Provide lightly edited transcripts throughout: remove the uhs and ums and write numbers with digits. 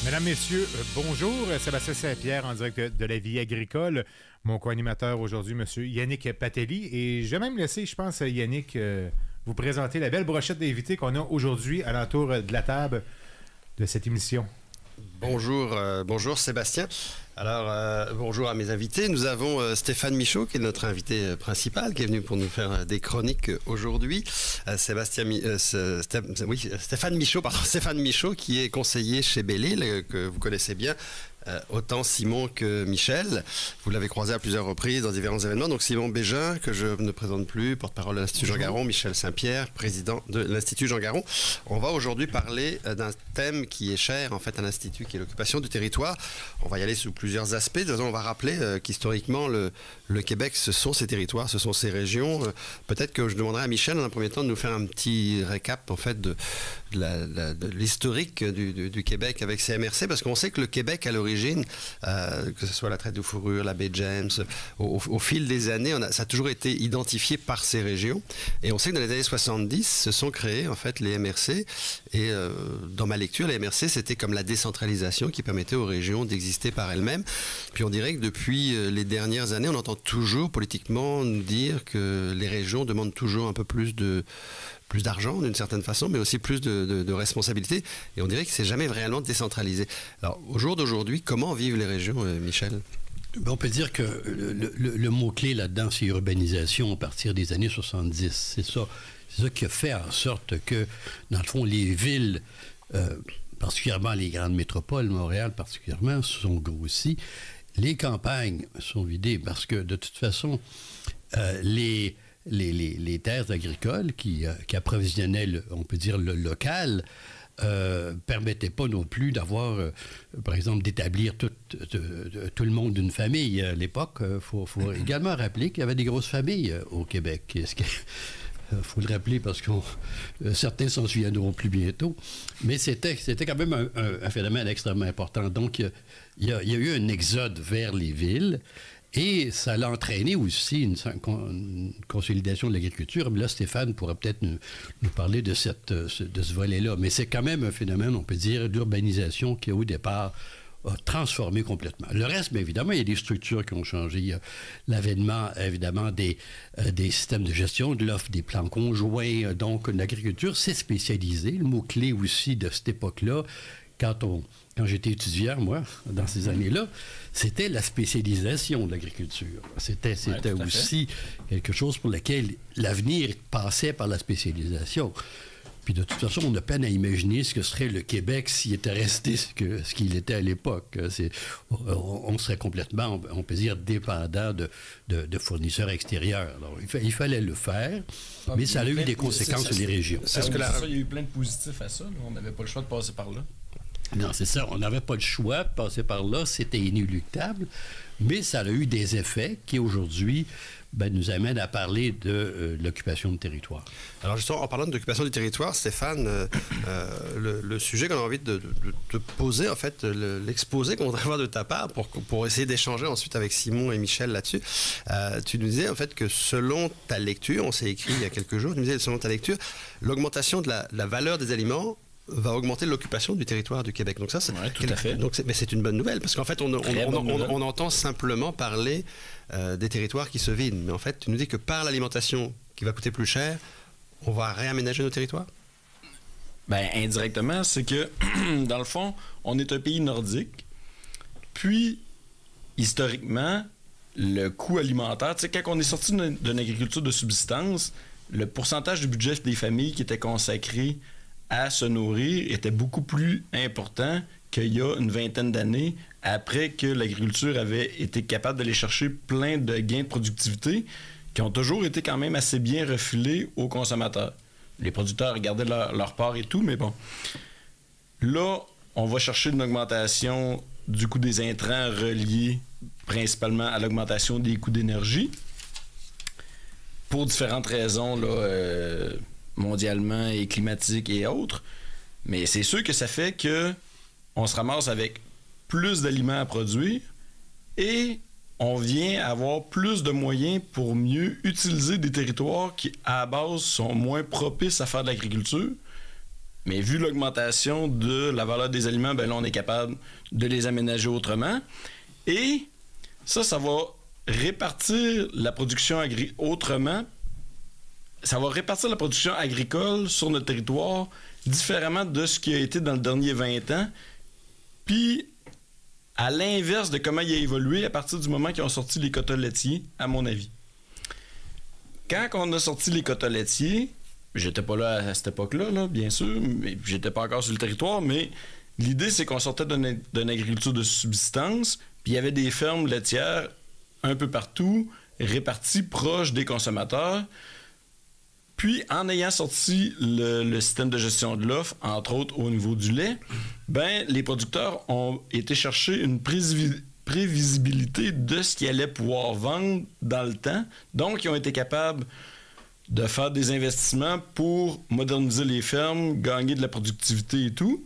Mesdames, Messieurs, bonjour. Sébastien Saint-Pierre en direct de la vie agricole. Mon co-animateur aujourd'hui, M. Yannick Patelli. Et je vais même laisser, je pense, Yannick, vous présenter la belle brochette d'invités qu'on a aujourd'hui à l'entour de la table de cette émission. Bonjour Sébastien. Alors, bonjour à mes invités. Nous avons Stéphane Michaud, qui est notre invité principal, qui est venu pour nous faire des chroniques aujourd'hui. Stéphane Michaud, qui est conseiller chez Belle-Île, que vous connaissez bien. Autant Simon que Michel. Vous l'avez croisé à plusieurs reprises dans différents événements. Donc Simon Bégin, que je ne présente plus, porte-parole de l'Institut Jean Garon, Michel Saint-Pierre, président de l'Institut Jean Garon. On va aujourd'hui parler d'un thème qui est cher en fait à l'Institut, qui est l'occupation du territoire. On va y aller sous plusieurs aspects. On va rappeler qu'historiquement, le Québec, ce sont ses territoires, ce sont ses régions. Peut-être que je demanderai à Michel, dans un premier temps, de nous faire un petit récap en fait de l'historique du Québec avec ses MRC, parce qu'on sait que le Québec, à l'origine, que ce soit la traite de fourrure, la baie James, au fil des années, ça a toujours été identifié par ces régions. Et on sait que dans les années 70, se sont créés en fait les MRC. Et dans ma lecture, les MRC, c'était comme la décentralisation qui permettait aux régions d'exister par elles-mêmes. Puis on dirait que depuis les dernières années, on entend toujours politiquement nous dire que les régions demandent toujours un peu plus d'argent d'une certaine façon, mais aussi plus de responsabilités. Et on dirait que c'est jamais réellement décentralisé. Alors, au jour d'aujourd'hui, comment vivent les régions, Michel? On peut dire que le mot-clé là-dedans, c'est urbanisation à partir des années 70. C'est ça qui a fait en sorte que, dans le fond, les villes, particulièrement les grandes métropoles, Montréal particulièrement, sont grossies. Les campagnes sont vidées parce que, de toute façon, les terres agricoles qui approvisionnaient, on peut dire, le local, permettaient pas non plus d'avoir, par exemple, d'établir tout le monde d'une famille. À l'époque, faut également rappeler qu'il y avait des grosses familles au Québec. Il faut le rappeler parce que certains s'en souviendront plus bientôt. Mais c'était quand même un phénomène extrêmement important. Donc, il y a eu un exode vers les villes. Et ça l'a entraîné aussi une consolidation de l'agriculture. Mais là, Stéphane pourra peut-être nous parler de ce volet-là. Mais c'est quand même un phénomène, on peut dire, d'urbanisation qui, au départ, a transformé complètement. Le reste, bien évidemment, il y a des structures qui ont changé. Il y a l'avènement, évidemment, des systèmes de gestion, de l'offre des plans conjoints. Donc, l'agriculture s'est spécialisée. Le mot-clé aussi de cette époque-là, quand j'étais étudiant, moi, dans ces années-là, c'était la spécialisation de l'agriculture. C'était aussi quelque chose pour lequel l'avenir passait par la spécialisation. Puis de toute façon, on a peine à imaginer ce que serait le Québec s'il était resté ce qu'il était à l'époque. On serait complètement, on peut dire, dépendant de fournisseurs extérieurs. Alors, il fallait le faire, mais ça a eu des conséquences sur les régions. Il y a eu plein de positifs à ça. Là. On n'avait pas le choix de passer par là. Non, c'est ça. On n'avait pas le choix de passer par là. C'était inéluctable. Mais ça a eu des effets qui, aujourd'hui, nous amènent à parler de l'occupation du territoire. Alors, justement, en parlant d'occupation du territoire, Stéphane, le sujet qu'on a envie de te poser, en fait, l'exposé qu'on voudrait avoir de ta part pour essayer d'échanger ensuite avec Simon et Michel là-dessus, tu nous disais, en fait, que selon ta lecture, on s'est écrit il y a quelques jours, tu nous disais, selon ta lecture, l'augmentation de la valeur des aliments va augmenter l'occupation du territoire du Québec. Donc ça, c'est tout à fait. Mais c'est une bonne nouvelle, parce qu'en fait, on entend simplement parler des territoires qui se vident. Mais en fait, tu nous dis que par l'alimentation qui va coûter plus cher, on va réaménager nos territoires? Ben, indirectement, c'est que, dans le fond, on est un pays nordique. Puis, historiquement, le coût alimentaire, tu sais, quand on est sorti d'une agriculture de subsistance, le pourcentage du budget des familles qui était consacré à se nourrir était beaucoup plus important qu'il y a une vingtaine d'années, après que l'agriculture avait été capable d'aller chercher plein de gains de productivité qui ont toujours été quand même assez bien refilés aux consommateurs. Les producteurs regardaient leur part et tout, mais bon. Là, on va chercher une augmentation du coût des intrants reliés principalement à l'augmentation des coûts d'énergie pour différentes raisons, là, mondialement et climatiques et autres. Mais c'est sûr que ça fait que on se ramasse avec plus d'aliments à produire et on vient avoir plus de moyens pour mieux utiliser des territoires qui, à la base, sont moins propices à faire de l'agriculture, Mais vu l'augmentation de la valeur des aliments, ben là, on est capable de les aménager autrement. Et ça va répartir la production autrement. Ça va répartir la production agricole sur notre territoire différemment de ce qui a été dans le dernier 20 ans. Puis, à l'inverse de comment il a évolué à partir du moment qu'ils ont sorti les quotas laitiers, à mon avis. Quand on a sorti les quotas laitiers, j'étais pas là à cette époque-là, là, bien sûr, mais j'étais pas encore sur le territoire, mais l'idée, c'est qu'on sortait d'une agriculture de subsistance, puis il y avait des fermes laitières un peu partout, réparties proches des consommateurs. Puis, en ayant sorti le système de gestion de l'offre, entre autres au niveau du lait, ben les producteurs ont été chercher une prévisibilité de ce qu'ils allaient pouvoir vendre dans le temps. Donc, ils ont été capables de faire des investissements pour moderniser les fermes, gagner de la productivité et tout.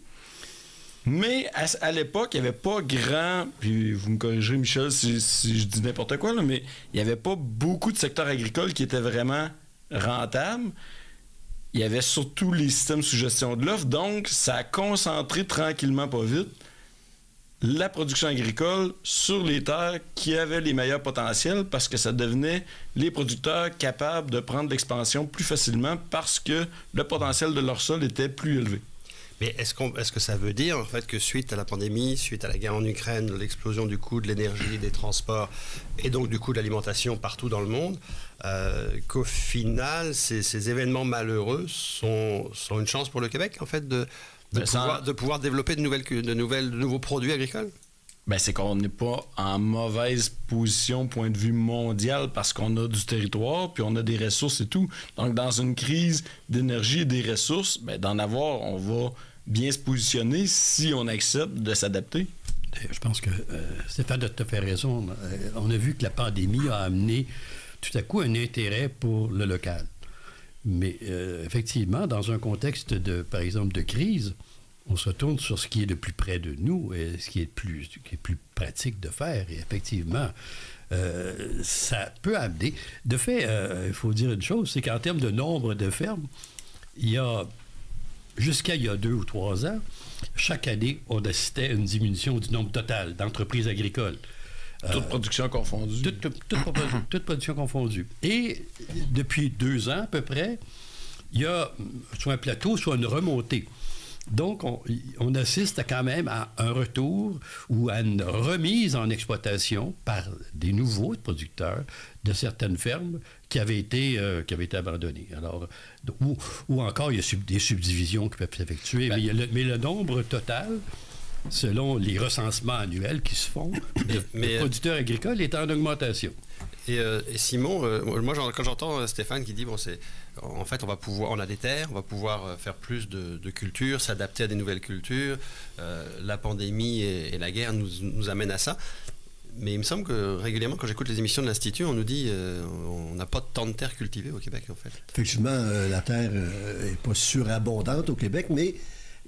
Mais à l'époque, il n'y avait pas grand... Puis vous me corrigerez, Michel, si je dis n'importe quoi, là, mais il n'y avait pas beaucoup de secteurs agricoles qui étaient vraiment rentables. Il y avait surtout les systèmes sous gestion de l'offre. Donc, ça a concentré tranquillement, pas vite, la production agricole sur les terres qui avaient les meilleurs potentiels parce que ça devenait les producteurs capables de prendre l'expansion plus facilement parce que le potentiel de leur sol était plus élevé. Mais est-ce que ça veut dire en fait que suite à la pandémie, suite à la guerre en Ukraine, l'explosion du coût de l'énergie, des transports et donc du coût de l'alimentation partout dans le monde, qu'au final ces événements malheureux sont une chance pour le Québec en fait de pouvoir développer de nouveaux produits agricoles? Ben, c'est qu'on n'est pas en mauvaise position point de vue mondial parce qu'on a du territoire puis on a des ressources et tout. Donc, dans une crise d'énergie et des ressources, ben, d'en avoir, on va bien se positionner si on accepte de s'adapter. Je pense que Stéphane a tout à fait raison. On a vu que la pandémie a amené tout à coup un intérêt pour le local. Mais effectivement, dans un contexte par exemple, de crise, on se retourne sur ce qui est le plus près de nous et ce qui est plus pratique de faire. Et effectivement, ça peut amener... De fait, il faut dire une chose, c'est qu'en termes de nombre de fermes, jusqu'à il y a 2 ou 3 ans, chaque année, on assistait à une diminution du nombre total d'entreprises agricoles. Toute production confondue. Toute production confondue. Et depuis 2 ans à peu près, il y a soit un plateau, soit une remontée. Donc, on assiste quand même à un retour ou à une remise en exploitation par des nouveaux producteurs de certaines fermes qui avaient été abandonnées. Alors, ou encore, il y a des subdivisions qui peuvent s'effectuer, mais le nombre total, selon les recensements annuels qui se font, de producteurs agricoles est en augmentation. Et Simon, moi quand j'entends Stéphane qui dit en fait on a des terres, on va pouvoir faire plus de cultures, s'adapter à des nouvelles cultures, la pandémie et la guerre nous amènent à ça. Mais il me semble que régulièrement quand j'écoute les émissions de l'Institut, on nous dit on n'a pas tant de terres cultivées au Québec en fait. Effectivement, la terre n'est pas surabondante au Québec, mais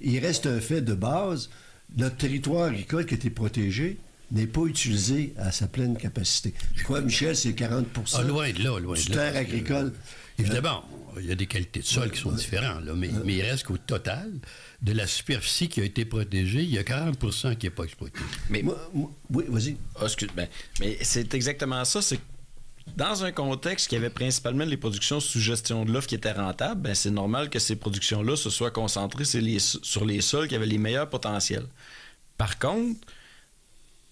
il reste un fait de base, notre territoire agricole qui a été protégé n'est pas utilisé à sa pleine capacité. Je crois, Michel, c'est 40% loin de là, du terre agricole. Évidemment, il y a des qualités de sol qui sont différentes, là, mais il reste qu'au total, de la superficie qui a été protégée, il y a 40% qui n'est pas exploité. Mais, oui, vas-y. Mais c'est exactement ça, c'est que dans un contexte qui avait principalement les productions sous gestion de l'offre qui étaient rentables, ben c'est normal que ces productions-là se soient concentrées sur les sols qui avaient les meilleurs potentiels. Par contre,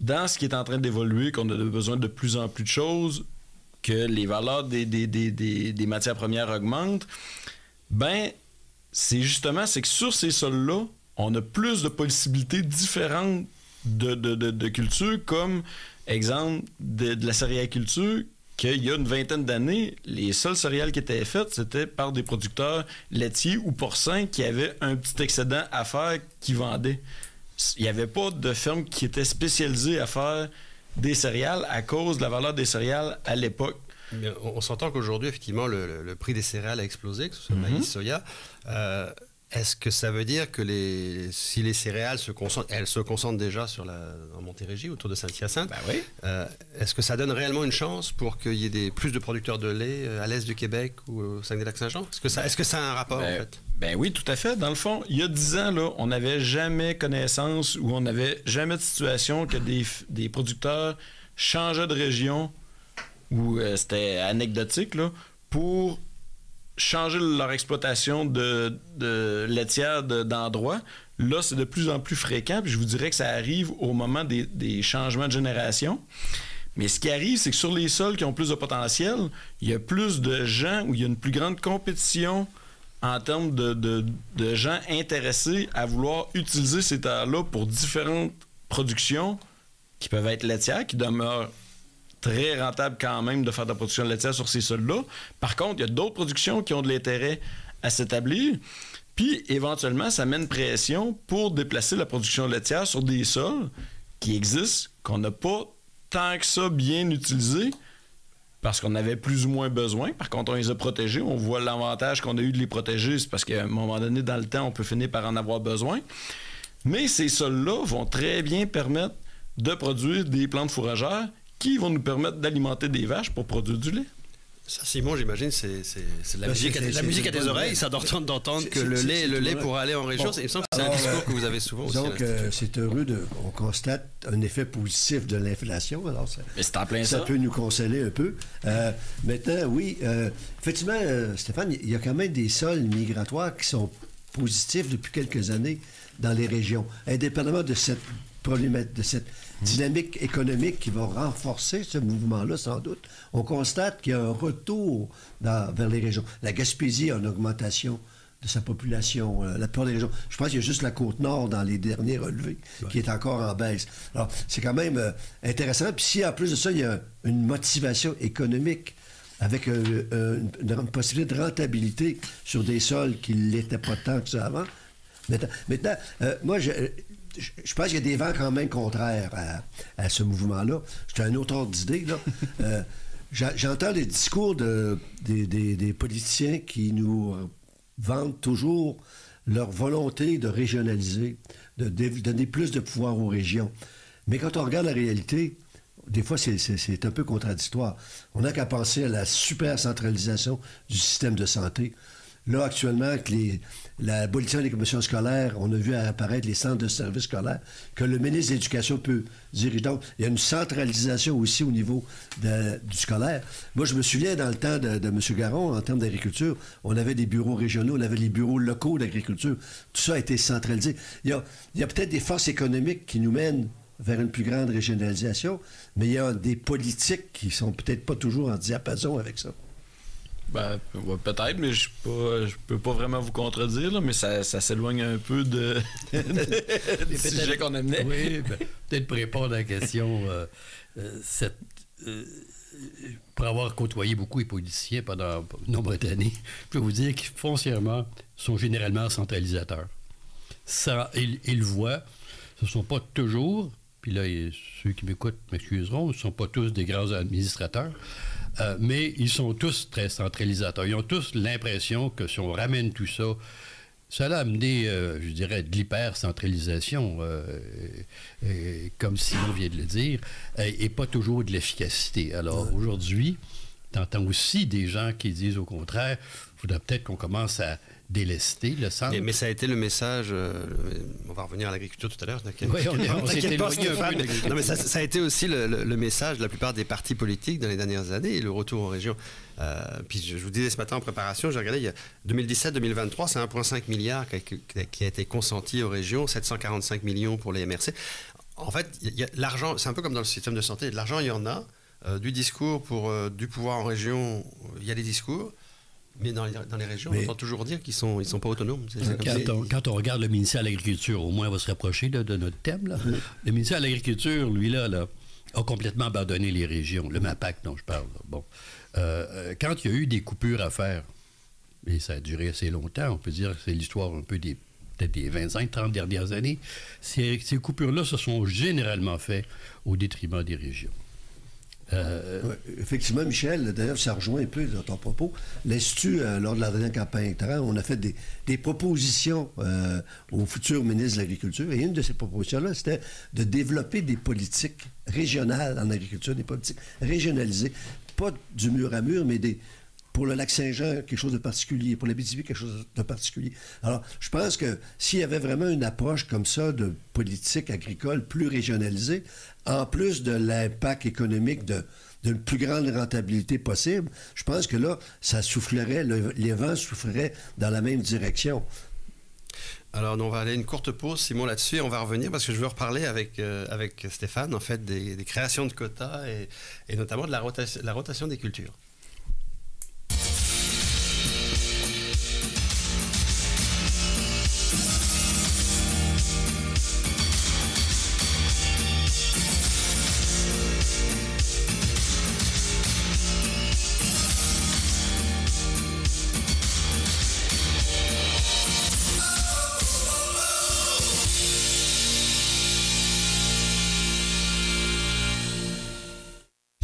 dans ce qui est en train d'évoluer, qu'on a besoin de plus en plus de choses, que les valeurs des matières premières augmentent, ben c'est que sur ces sols-là, on a plus de possibilités différentes de cultures, comme exemple de la céréaliculture, qu'il y a une vingtaine d'années, les seules céréales qui étaient faites, c'était par des producteurs laitiers ou porcins qui avaient un petit excédent à faire qui vendaient. Il n'y avait pas de ferme qui était spécialisée à faire des céréales à cause de la valeur des céréales à l'époque. Mais on s'entend qu'aujourd'hui, effectivement, le prix des céréales a explosé, que ce soit maïs, soya. Est-ce que ça veut dire que si les céréales elles se concentrent déjà en Montérégie, autour de Saint-Hyacinthe, oui. Est-ce que ça donne réellement une chance pour qu'il y ait plus de producteurs de lait à l'est du Québec ou au Saguenay-Lac-Saint-Jean? Est-ce que ça a un rapport, en fait? Ben oui, tout à fait. Dans le fond, il y a 10 ans, là, on n'avait jamais connaissance ou on n'avait jamais de situation que des producteurs changeaient de région ou c'était anecdotique là, pour changer leur exploitation de laitière d'endroit. Là, c'est de plus en plus fréquent. Puis je vous dirais que ça arrive au moment des changements de génération. Mais ce qui arrive, c'est que sur les sols qui ont plus de potentiel, il y a plus de gens où il y a une plus grande compétition en termes de gens intéressés à vouloir utiliser ces terres-là pour différentes productions qui peuvent être laitières, qui demeurent très rentables quand même de faire de la production laitière sur ces sols-là. Par contre, il y a d'autres productions qui ont de l'intérêt à s'établir. Puis, éventuellement, ça met une pression pour déplacer la production laitière sur des sols qui existent, qu'on n'a pas tant que ça bien utilisés, parce qu'on avait plus ou moins besoin. Par contre, on les a protégés. On voit l'avantage qu'on a eu de les protéger. C'est parce qu'à un moment donné, dans le temps, on peut finir par en avoir besoin. Mais ces sols-là vont très bien permettre de produire des plantes fourragères qui vont nous permettre d'alimenter des vaches pour produire du lait. Ça, Simon, j'imagine, c'est de la musique à tes oreilles. Ça d'entendre que le lait pourra aller en région. Il me semble que c'est un discours que vous avez souvent aussi. Donc, c'est heureux on constate un effet positif de l'inflation. Alors, mais c'est en plein ça peut nous consoler un peu. Maintenant, oui, effectivement, Stéphane, il y a quand même des sols migratoires qui sont positifs depuis quelques années dans les régions, indépendamment de cette problématique, de cette dynamique économique qui va renforcer ce mouvement-là, sans doute. On constate qu'il y a un retour vers les régions. La Gaspésie a une augmentation de sa population, la plupart des régions. Je pense qu'il y a juste la Côte-Nord dans les derniers relevés qui est encore en baisse. Alors, c'est quand même intéressant. Puis si, en plus de ça, il y a une motivation économique avec une possibilité de rentabilité sur des sols qui ne l'étaient pas tant que ça avant. Maintenant moi, je pense qu'il y a des vents quand même contraires à ce mouvement-là. C'est un autre ordre d'idée, là. J'entends les discours des politiciens qui nous vantent toujours leur volonté de régionaliser, de donner plus de pouvoir aux régions. Mais quand on regarde la réalité, des fois, c'est un peu contradictoire. On n'a qu'à penser à la super centralisation du système de santé. Là, actuellement, avec l'abolition des commissions scolaires, on a vu apparaître les centres de services scolaires que le ministre de l'Éducation peut diriger. Donc, il y a une centralisation aussi au niveau du scolaire. Moi, je me souviens, dans le temps de M. Garon, en termes d'agriculture, on avait des bureaux régionaux, on avait les bureaux locaux d'agriculture. Tout ça a été centralisé. Il y a peut-être des forces économiques qui nous mènent vers une plus grande régionalisation, mais il y a des politiques qui sont peut-être pas toujours en diapason avec ça. Ben, peut-être, mais je peux pas vraiment vous contredire, là, mais ça s'éloigne un peu du sujet qu'on amenait. Oui, peut-être pour répondre à la question, pour avoir côtoyé beaucoup les politiciens pendant de nombreuses années, je peux vous dire qu'ils, foncièrement, sont généralement centralisateurs. Ça, ils le voient. Ce ne sont pas toujours, puis là, ceux qui m'écoutent m'excuseront, ce ne sont pas tous des grands administrateurs. Mais ils sont tous très centralisateurs. Ils ont tous l'impression que si on ramène tout ça, ça a amené, je dirais, de l'hyper-centralisation, comme Simon vient de le dire, et pas toujours de l'efficacité. Alors aujourd'hui, t'entends aussi des gens qui disent au contraire, il faudrait peut-être qu'on commence à délester le centre. Mais ça a été le message, on va revenir à l'agriculture tout à l'heure. Oui, on s'est éloigné un peu. Non, mais ça a été aussi le message de la plupart des partis politiques dans les dernières années, et le retour aux régions. Puis je vous disais ce matin en préparation, j'ai regardé, il y a 2017-2023, c'est 1,5 milliard qui a été consenti aux régions, 745 millions pour les MRC. En fait, il y a l'argent, c'est un peu comme dans le système de santé, de l'argent il y en a, du discours pour du pouvoir en région, il y a des discours. Mais dans les régions, on entend toujours dire qu'ils sont pas autonomes. Quand on regarde le ministère de l'Agriculture, au moins on va se rapprocher là, de notre thème. Là. Le ministère de l'Agriculture, lui, là, a complètement abandonné les régions. Le MAPAC dont je parle. Là. Bon. Quand il y a eu des coupures à faire, et ça a duré assez longtemps, on peut dire que c'est l'histoire un peu peut-être des 25-30 dernières années, ces coupures-là se sont généralement faites au détriment des régions. Ouais, effectivement, Michel, d'ailleurs, ça rejoint un peu dans ton propos. L'Institut, lors de la dernière campagne électorale, on a fait des propositions au futur ministre de l'Agriculture. Et une de ces propositions-là, c'était de développer des politiques régionales en agriculture, des politiques régionalisées. Pas du mur à mur, mais pour le lac Saint-Jean, quelque chose de particulier. Pour l'Abitibi, quelque chose de particulier. Alors, je pense que s'il y avait vraiment une approche comme ça de politique agricole plus régionalisée, en plus de l'impact économique d'une plus grande rentabilité possible, je pense que là, ça soufflerait, les vents souffleraient dans la même direction. Alors, on va aller une courte pause, Simon, là-dessus, et on va revenir parce que je veux reparler avec Stéphane, en fait, des créations de quotas et notamment de la rotation des cultures.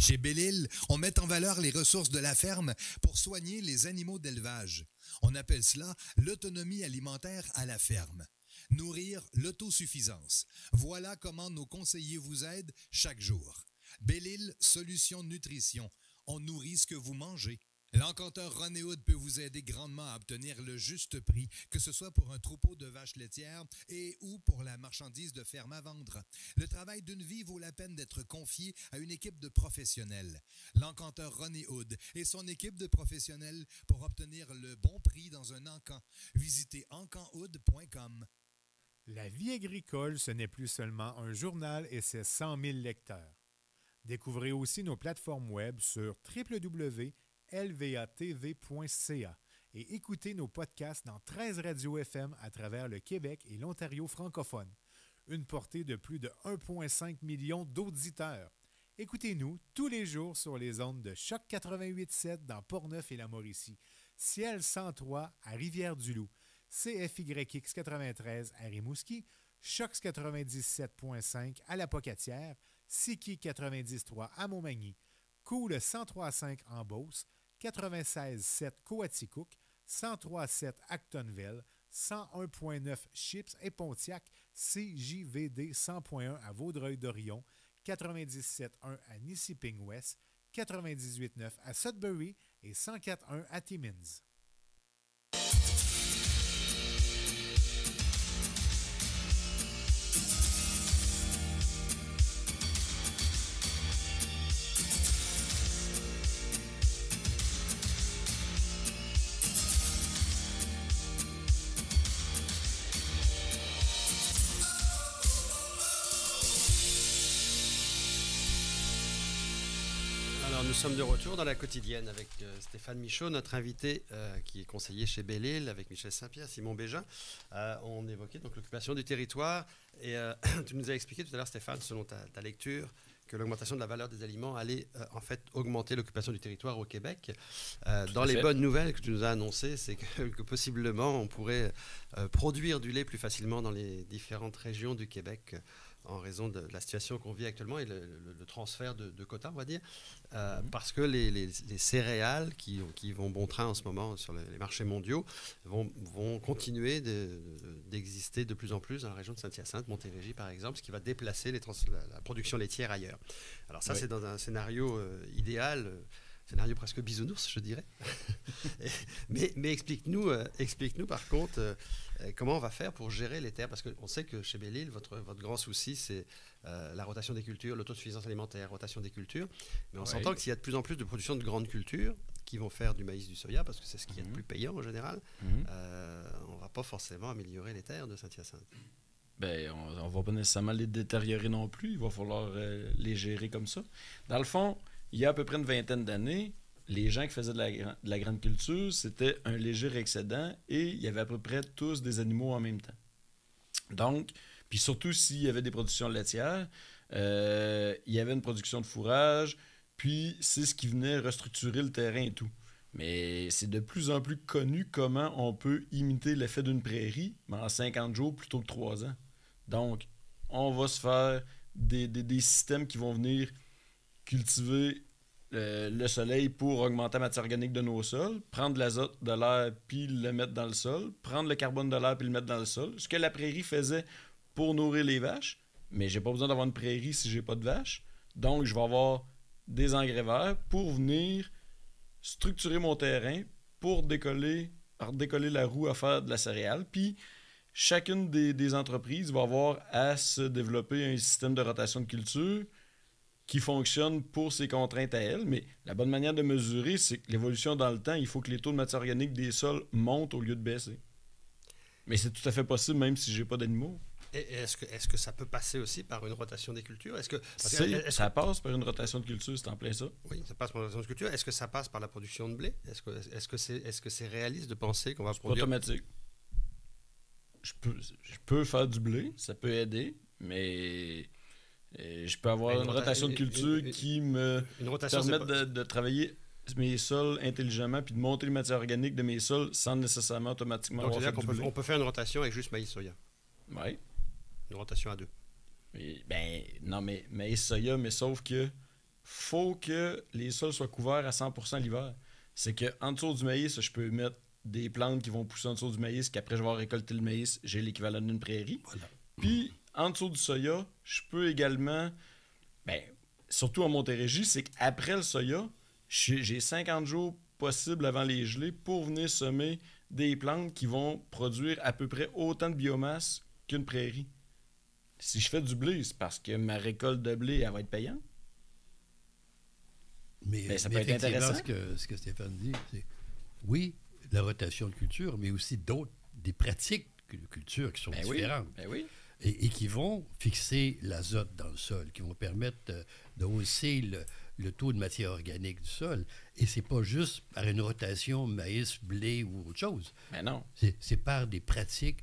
Chez Belle-Île, on met en valeur les ressources de la ferme pour soigner les animaux d'élevage. On appelle cela l'autonomie alimentaire à la ferme. Nourrir l'autosuffisance. Voilà comment nos conseillers vous aident chaque jour. Belle-Île, solution nutrition. On nourrit ce que vous mangez. L'encanteur René Hood peut vous aider grandement à obtenir le juste prix, que ce soit pour un troupeau de vaches laitières et ou pour la marchandise de ferme à vendre. Le travail d'une vie vaut la peine d'être confié à une équipe de professionnels. L'encanteur René Hood et son équipe de professionnels pour obtenir le bon prix dans un encan. Visitez encanhood.com. La vie agricole, ce n'est plus seulement un journal et ses 100 000 lecteurs. Découvrez aussi nos plateformes web sur www.lvatv.ca et écoutez nos podcasts dans 13 radios FM à travers le Québec et l'Ontario francophone. Une portée de plus de 1,5 million d'auditeurs. Écoutez-nous tous les jours sur les ondes de Choc 88.7 dans Portneuf et la Mauricie, Ciel 103 à Rivière-du-Loup, CFYX 93 à Rimouski, Choc 97.5 à La Pocatière, Siki 90.3 à Montmagny, Cool 103.5 en Beauce, 96.7 Coaticook, 103.7 Actonville, 101.9 Chips et Pontiac, CJVD 100.1 à Vaudreuil-Dorion, 97.1 à Nisiping-Ouest, 98.9 à Sudbury et 104.1 à Timmins. Nous sommes de retour dans la quotidienne avec Stéphane Michaud, notre invité qui est conseiller chez Belle-Île, avec Michel Saint-Pierre, Simon Bégin. On évoquait donc l'occupation du territoire et tu nous as expliqué tout à l'heure, Stéphane, selon ta lecture, que l'augmentation de la valeur des aliments allait en fait augmenter l'occupation du territoire au Québec. Dans les bonnes nouvelles que tu nous as annoncées, c'est que possiblement on pourrait produire du lait plus facilement dans les différentes régions du Québec en raison de la situation qu'on vit actuellement et le transfert de quotas, on va dire, parce que les céréales qui vont bon train en ce moment sur les marchés mondiaux vont continuer d'exister de plus en plus dans la région de Saint-Hyacinthe, Montérégie par exemple, ce qui va déplacer la production laitière ailleurs. Alors ça, c'est dans un scénario idéal, scénario presque bisounours, je dirais. mais explique-nous par contre comment on va faire pour gérer les terres, parce qu'on sait que chez Belle-Île, votre grand souci, c'est la rotation des cultures, l'autosuffisance alimentaire, rotation des cultures. Mais on s'entend qu'il y a de plus en plus de production de grandes cultures qui vont faire du maïs, du soya, parce que c'est ce qui est le plus payant en général. On ne va pas forcément améliorer les terres de Saint-Hyacinthe. Ben, on ne va pas nécessairement les détériorer non plus. Il va falloir les gérer comme ça. Dans le fond, il y a à peu près une vingtaine d'années, les gens qui faisaient de la grande culture, c'était un léger excédent et il y avait à peu près tous des animaux en même temps. Donc, puis surtout s'il y avait des productions laitières, il y avait une production de fourrage, puis c'est ce qui venait restructurer le terrain et tout. Mais c'est de plus en plus connu comment on peut imiter l'effet d'une prairie, mais en 50 jours plutôt que 3 ans. Donc, on va se faire des systèmes qui vont venir cultiver le soleil pour augmenter la matière organique de nos sols, prendre l'azote de l'air puis le mettre dans le sol, prendre le carbone de l'air puis le mettre dans le sol. Ce que la prairie faisait pour nourrir les vaches, mais j'ai pas besoin d'avoir une prairie si j'ai pas de vaches. Donc, je vais avoir des engrais verts pour venir structurer mon terrain pour décoller la roue à faire de la céréale. Puis, chacune des entreprises va avoir à se développer un système de rotation de culture qui fonctionne pour ses contraintes à elle. Mais la bonne manière de mesurer, c'est que l'évolution dans le temps, il faut que les taux de matière organique des sols montent au lieu de baisser. Mais c'est tout à fait possible, même si j'ai pas d'animaux. Et est-ce que ça peut passer aussi par une rotation des cultures? Ça passe par une rotation de culture, c'est en plein ça. Oui, ça passe par une rotation de culture. Est-ce que ça passe par la production de blé? Est-ce que c'est réaliste de penser qu'on va produire... automatique. Je peux faire du blé, ça peut aider, mais je peux avoir une rotation de culture qui me permette de travailler mes sols intelligemment puis de monter les matières organiques de mes sols sans nécessairement automatiquement Donc, avoir fait du blé. on peut faire une rotation avec juste maïs-soya. Oui. Une rotation à 2. Mais maïs-soya, mais sauf que faut que les sols soient couverts à 100% l'hiver. C'est qu'en dessous du maïs, je peux mettre des plantes qui vont pousser en dessous du maïs, qu'après je vais récolter le maïs, j'ai l'équivalent d'une prairie. Voilà. Puis, en dessous du soya, je peux également, surtout en Montérégie, c'est qu'après le soya, j'ai 50 jours possibles avant les gelées pour venir semer des plantes qui vont produire à peu près autant de biomasse qu'une prairie. Si je fais du blé, c'est parce que ma récolte de blé, elle va être payante. Mais ça peut être intéressant. Ce que Stéphane dit, c'est oui, la rotation de culture, mais aussi des pratiques de culture qui sont différentes. Oui. Et qui vont fixer l'azote dans le sol, qui vont permettre de hausser le taux de matière organique du sol. Et c'est pas juste par une rotation maïs, blé ou autre chose. Mais non. C'est par des pratiques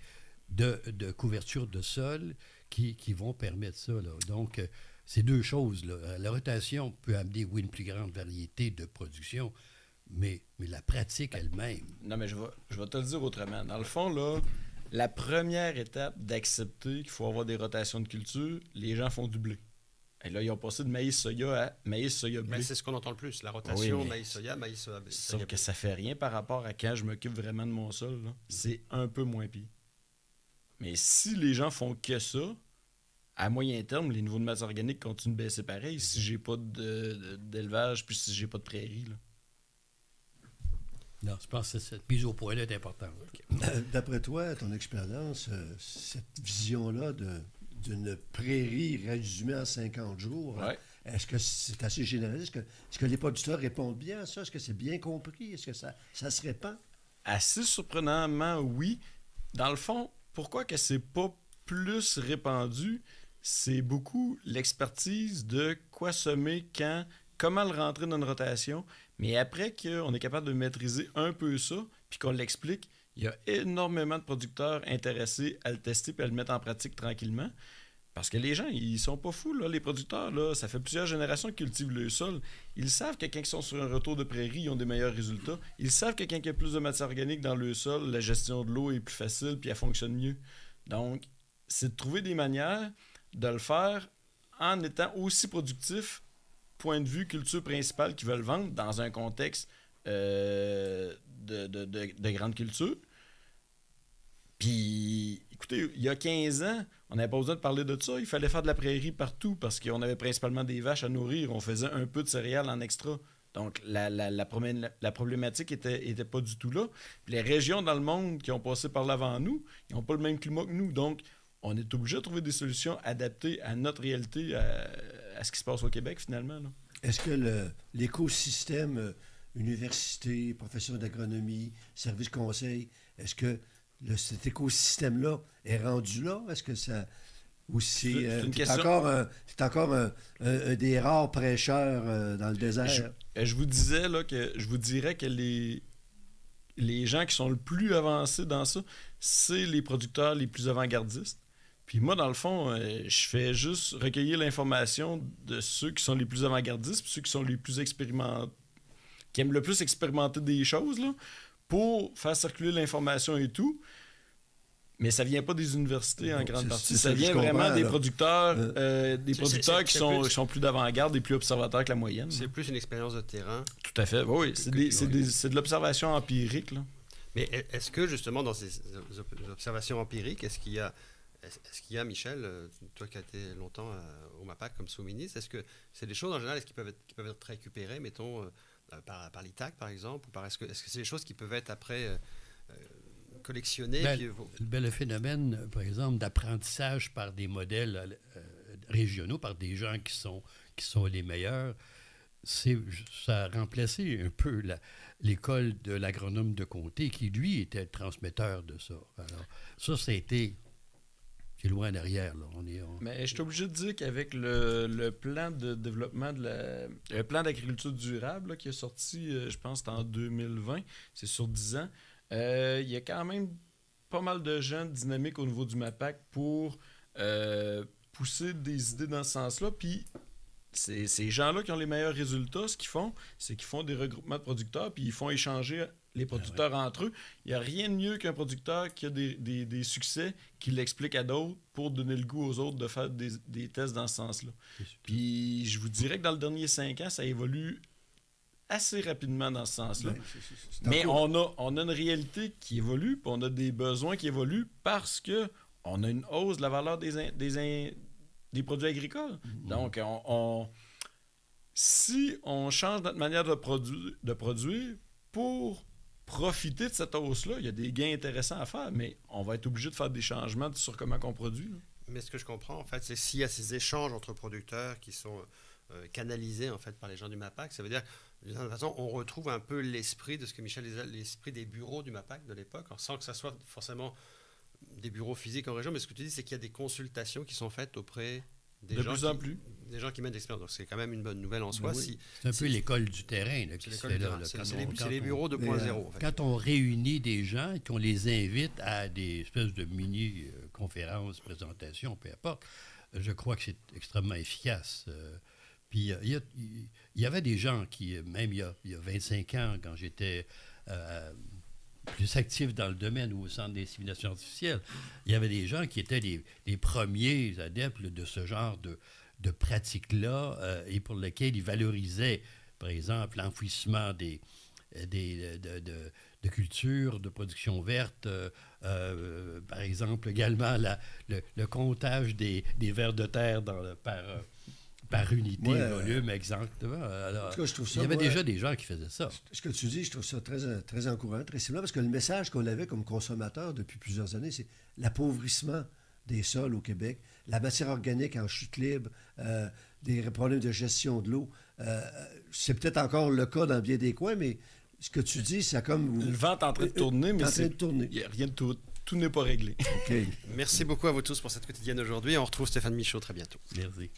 de couverture de sol qui vont permettre ça. Là. Donc, c'est deux choses. Là. La rotation peut amener, oui, une plus grande variété de production, mais la pratique elle-même... Non, mais je vais te le dire autrement. Dans le fond, là, la première étape d'accepter qu'il faut avoir des rotations de culture, les gens font du blé. Et là, ils ont passé de maïs-soya à maïs-soya blé. Mais c'est ce qu'on entend le plus, la rotation maïs-soya blé. Sauf que ça fait rien par rapport à quand je m'occupe vraiment de mon sol. Là. C'est un peu moins pire. Mais si les gens font que ça, à moyen terme, les niveaux de masse organique continuent de baisser pareil si j'ai pas d'élevage puis si j'ai pas de prairie. Là. Non, je pense que cette mise au point-là est importante. D'après toi, ton expérience, cette vision-là d'une prairie résumée en 50 jours, est-ce que c'est assez généraliste? Est-ce que les producteurs répondent bien à ça? Est-ce que c'est bien compris? Est-ce que ça se répand? Assez surprenamment, oui. Dans le fond, pourquoi que c'est pas plus répandu? C'est beaucoup l'expertise de quoi semer, quand, comment le rentrer dans une rotation. Mais après qu'on est capable de maîtriser un peu ça, puis qu'on l'explique, il y a énormément de producteurs intéressés à le tester et à le mettre en pratique tranquillement. Parce que les gens, ils sont pas fous, là. Les producteurs, là, ça fait plusieurs générations qu'ils cultivent le sol. Ils savent que quand ils sont sur un retour de prairie, ils ont des meilleurs résultats. Ils savent que quand il y a plus de matière organique dans le sol, la gestion de l'eau est plus facile puis elle fonctionne mieux. Donc, c'est de trouver des manières de le faire en étant aussi productif, point de vue culture principale qu'ils veulent vendre dans un contexte de grande culture. Puis, écoutez, il y a 15 ans, on n'avait pas besoin de parler de ça. Il fallait faire de la prairie partout parce qu'on avait principalement des vaches à nourrir. On faisait un peu de céréales en extra. Donc, la problématique était pas du tout là. Puis les régions dans le monde qui ont passé par là avant nous, ils n'ont pas le même climat que nous. Donc, on est obligé de trouver des solutions adaptées à notre réalité, à ce qui se passe au Québec, finalement. Là. Est-ce que l'écosystème université, profession d'agronomie, service conseil, est-ce que cet écosystème-là est rendu là? Est-ce que ça... Ou c'est encore un des rares prêcheurs dans le désert? Je vous dirais que les gens qui sont le plus avancés dans ça, c'est les producteurs les plus avant-gardistes. Puis moi, dans le fond, je fais juste recueillir l'information de ceux qui sont les plus avant-gardistes, puis ceux qui sont les plus expérimentés, qui aiment le plus expérimenter des choses, là, pour faire circuler l'information et tout. Mais ça vient pas des universités en grande partie. Ça vient vraiment des producteurs, qui sont plus d'avant-garde et plus observateurs que la moyenne. C'est plus une expérience de terrain. Tout à fait. Oui, c'est de l'observation empirique. Là. Mais est-ce que, justement, dans ces observations empiriques, est-ce qu'il y a, Michel, toi qui as été longtemps au MAPAC comme sous-ministre, est-ce que c'est des choses en général qui peuvent être récupérées, mettons, par l'ITAC, par exemple, ou est-ce que c'est des choses qui peuvent être après collectionnées? Le phénomène, par exemple, d'apprentissage par des modèles régionaux, par des gens qui sont les meilleurs, ça a remplacé un peu l'école de l'agronome de comté qui, lui, était le transmetteur de ça. Alors, ça a été... C'est loin en arrière, là. Mais je suis obligé de dire qu'avec le plan de développement le plan d'agriculture durable là, qui est sorti, je pense, en 2020, c'est sur 10 ans, il y a quand même pas mal de gens dynamiques au niveau du MAPAC pour pousser des idées dans ce sens-là. Puis ces gens-là qui ont les meilleurs résultats, ce qu'ils font, c'est qu'ils font des regroupements de producteurs, puis ils font échanger les producteurs entre eux. Il n'y a rien de mieux qu'un producteur qui a des succès, qui l'explique à d'autres pour donner le goût aux autres de faire des tests dans ce sens-là. Puis je vous dirais que dans le dernier 5 ans, ça évolue assez rapidement dans ce sens-là. Mais on a une réalité qui évolue, puis on a des besoins qui évoluent parce que on a une hausse de la valeur des produits agricoles. Donc, si on change notre manière de produire pour profiter de cette hausse-là, il y a des gains intéressants à faire, mais on va être obligé de faire des changements sur comment on produit. Là. Mais ce que je comprends, en fait, c'est s'il y a ces échanges entre producteurs qui sont canalisés, en fait, par les gens du MAPAC, ça veut dire, de toute façon, on retrouve un peu l'esprit de ce que Michel disait, l'esprit des bureaux du MAPAC de l'époque, sans que ça soit forcément des bureaux physiques en région, mais ce que tu dis, c'est qu'il y a des consultations qui sont faites auprès des gens des gens qui mènent l'expérience. Donc, c'est quand même une bonne nouvelle en soi. Oui. C'est un peu l'école du terrain. C'est les bureaux 2.0. En fait. Quand on réunit des gens et qu'on les invite à des espèces de mini-conférences, présentations, peu importe, je crois que c'est extrêmement efficace. Puis, il y avait des gens qui, même il y a 25 ans, quand j'étais plus actif dans le domaine ou au Centre d'insémination artificielle, il y avait des gens qui étaient les premiers adeptes de ce genre de pratiques-là et pour lesquels ils valorisaient, par exemple, l'enfouissement de cultures, de production verte, par exemple, également le comptage des vers de terre par unité, volume, exactement. Alors, cas, je trouve ça, il y avait déjà des gens qui faisaient ça. Ce que tu dis, je trouve ça très, très encourageant, très similaire, parce que le message qu'on avait comme consommateur depuis plusieurs années, c'est l'appauvrissement des sols au Québec, la matière organique en chute libre, des problèmes de gestion de l'eau. C'est peut-être encore le cas dans bien des coins, mais ce que tu dis, c'est comme... Le vent est en train de tourner, mais il n'y a rien de tout. Tout n'est pas réglé. Okay. Merci beaucoup à vous tous pour cette quotidienne aujourd'hui. On retrouve Stéphane Michaud très bientôt. Merci.